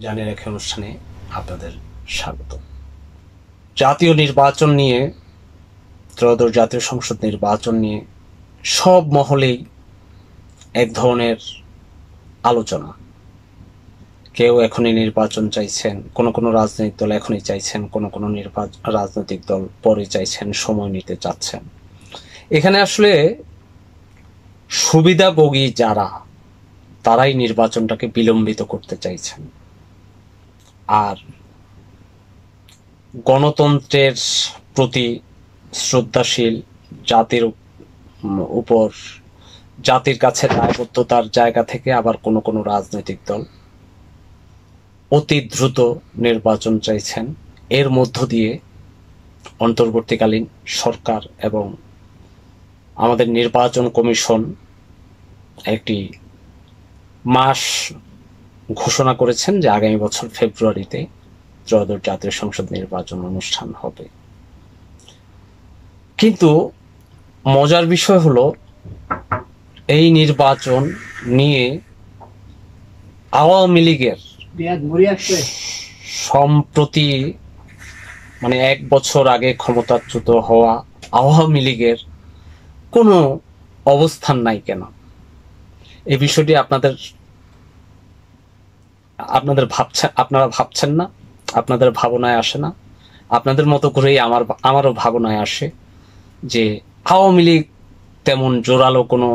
জানিয়ে রাখি অনুষ্ঠানে আপনাদের স্বাগত। জাতীয় নির্বাচন নিয়ে, ত্রয়োদশ জাতীয় সংসদ নির্বাচন নিয়ে সব মহলেই এক ধরনের আলোচনা। কেউ এখনই নির্বাচন চাইছেন, কোনো রাজনৈতিক দল এখনই চাইছেন, কোনো রাজনৈতিক দল পরে চাইছেন, সময় নিতে চাচ্ছেন। এখানে আসলে সুবিধাভোগী যারা, তারাই নির্বাচনটাকে বিলম্বিত করতে চাইছেন। আর গণতন্ত্রের প্রতি শ্রদ্ধাশীল, জাতির উপর, জাতির কাছে দায়বদ্ধতার জায়গা থেকে আবার কোনো রাজনৈতিক দল অতি দ্রুত নির্বাচন চাইছেন। এর মধ্য দিয়ে অন্তর্বর্তীকালীন সরকার এবং আমাদের নির্বাচন কমিশন একটি মাস ঘোষণা করেছেন যে আগামী বছর ফেব্রুয়ারিতে ত্রয়োদশ জাতীয় সংসদ নির্বাচন অনুষ্ঠান হবে। কিন্তু মজার বিষয় হলো, এই নির্বাচন নিয়ে আওয়ামী লীগের সম্প্রতি মানে 1 বছর আগে ক্ষমতাচ্যুত হওয়া আওয়ামী লীগের কোনো অবস্থান নাই কেন? এই বিষয়টি আপনারা ভাবছেন না? আপনাদের ভাবনায় আসে না? আপনাদের মতো করেই আমারও ভাবনায় আসে যে আওয়ামী লীগ তেমন জোরালো কোনো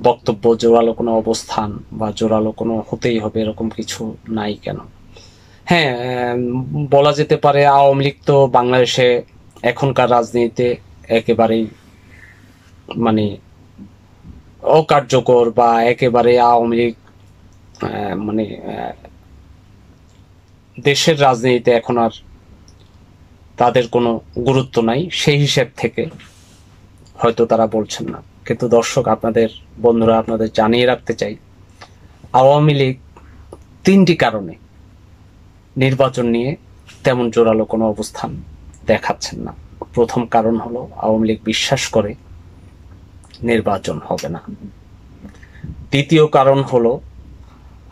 বক্তব্য, জোরালো কোনো অবস্থান বা জোরালো কোনো হতেই হবে এরকম কিছু নাই কেন? হ্যাঁ, বলা যেতে পারে আওয়ামী লীগ তো বাংলাদেশে এখনকার রাজনীতিতে একেবারেই মানে অকার্যকর, বা একেবারে আওয়ামী লীগ মানে দেশের রাজনীতিতে এখন আর তাদের কোনো গুরুত্ব নাই, সেই হিসেব থেকে হয়তো তারা বলছেন না। কিন্তু দর্শক, বন্ধুরা, আপনাদের জানিয়ে রাখতে চাই, আওয়ামী লীগ 3টি কারণে নির্বাচন নিয়ে তেমন জোরালো কোনো অবস্থান দেখাচ্ছেন না। প্রথম কারণ হলো, আওয়ামী লীগ বিশ্বাস করে নির্বাচন হবে না। দ্বিতীয় কারণ হলো,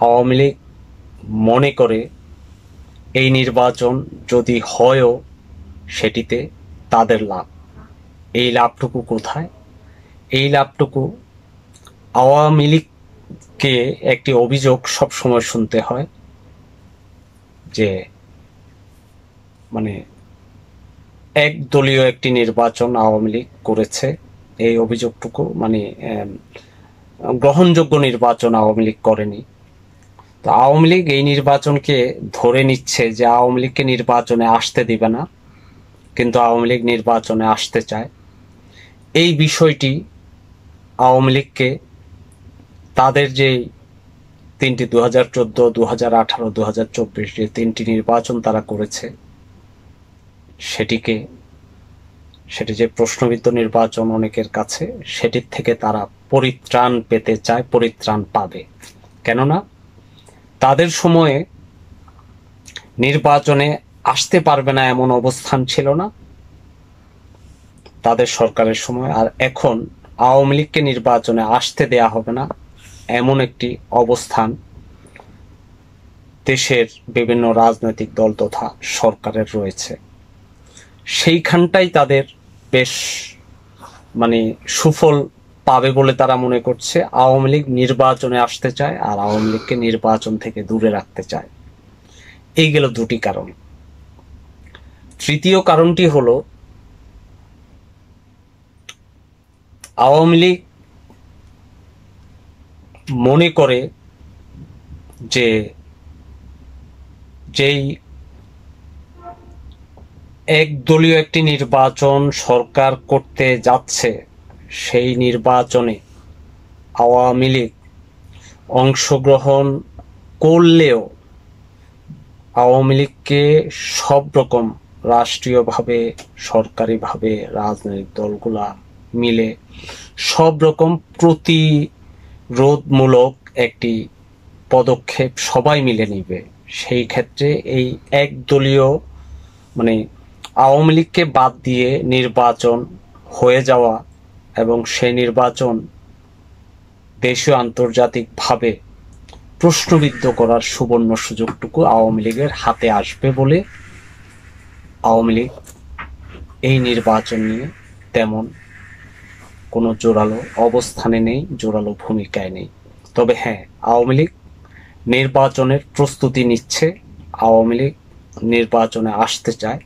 আওয়ামী লীগ মনে করে এই নির্বাচন যদি হয়ও সেটিতে তাদের লাভ। এই লাভটুকু কোথায়? এই লাভটুকু আওয়ামী লীগকে একটি অভিযোগ সব সময় শুনতে হয় যে মানে একদলীয় একটি নির্বাচন আওয়ামী লীগ করেছে। এই অভিযোগটুকু মানে গ্রহণযোগ্য নির্বাচন আওয়ামী লীগ করেনি। তো আওয়ামী লীগ এই নির্বাচনকে ধরে নিচ্ছে যে আওয়ামী লীগকে নির্বাচনে আসতে দিবে না, কিন্তু আওয়ামী লীগ নির্বাচনে আসতে চায়। এই বিষয়টি আওয়ামী লীগকে তাদের যে 3টি 2014, 2018, 2024 যে 3টি নির্বাচন তারা করেছে, সেটি যে প্রশ্নবিদ্ধ নির্বাচন অনেকের কাছে, সেটির থেকে তারা পরিত্রাণ পেতে চায়, পরিত্রাণ পাবে। কেননা তাদের সময়ে নির্বাচনে আসতে পারবে না এমন অবস্থান ছিল না তাদের সরকারের সময়, আর এখন আওয়ামী লীগকে নির্বাচনে আসতে দেয়া হবে না এমন একটি অবস্থান দেশের বিভিন্ন রাজনৈতিক দল তথা সরকারের রয়েছে। সেইখানটাই তাদের বেশ মানে সুফল পাবে বলে তারা মনে করছে। আওয়ামী লীগ নির্বাচনে আসতে চায় আর আওয়ামী লীগকে নির্বাচন থেকে দূরে রাখতে চায়। এই গেল 2টি কারণ। তৃতীয় কারণটি হলো, আওয়ামী লীগ মনে করে যে যেই একদলীয় একটি নির্বাচন সরকার করতে যাচ্ছে, সেই নির্বাচনে আওয়ামী লীগ অংশগ্রহণ করলেও আওয়ামী লীগকে সব রকম রাষ্ট্রীয়ভাবে, সরকারিভাবে রাজনৈতিক দলগুলা মিলে সব রকম প্রতিরোধমূলক একটি পদক্ষেপ সবাই মিলে নিবে। সেই ক্ষেত্রে এই একদলীয় মানে আওয়ামী লীগকে বাদ দিয়ে নির্বাচন হয়ে যাওয়া এবং সেই নির্বাচন দেশীয় আন্তর্জাতিকভাবে প্রশ্নবিদ্ধ করার সুবর্ণ সুযোগটুকু আওয়ামী লীগের হাতে আসবে বলে আওয়ামী লীগ এই নির্বাচন নিয়ে তেমন কোনো জোরালো অবস্থানে নেই, জোরালো ভূমিকায় নেই। তবে হ্যাঁ, আওয়ামী লীগ নির্বাচনের প্রস্তুতি নিচ্ছে, আওয়ামী লীগ নির্বাচনে আসতে চায়,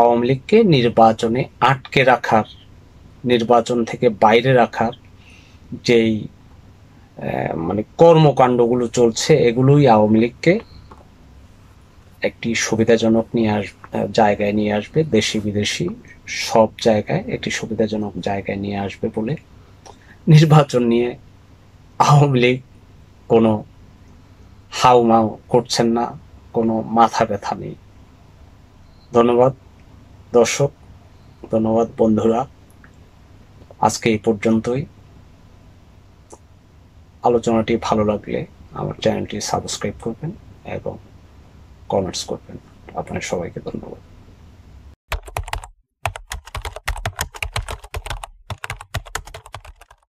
আওয়ামী লীগকে নির্বাচনে আটকে রাখার, নির্বাচন থেকে বাইরে রাখার যেই মানে কর্মকাণ্ডগুলো চলছে, এগুলোই আওয়ামী লীগকে একটি সুবিধাজনক জায়গায় নিয়ে আসবে, দেশি বিদেশি সব জায়গায় একটি সুবিধাজনক জায়গায় নিয়ে আসবে বলে নির্বাচন নিয়ে আওয়ামী লীগ কোনো হাউমাউ করছেন না, কোনো মাথা ব্যথা নেই। ধন্যবাদ দর্শক, ধন্যবাদ বন্ধুরা। আজকে এই পর্যন্তই। আলোচনাটি ভালো লাগলে আমার চ্যানেলটি সাবস্ক্রাইব করবেন এবং কমেন্টস করবেন। আপনাদের সবাইকে ধন্যবাদ।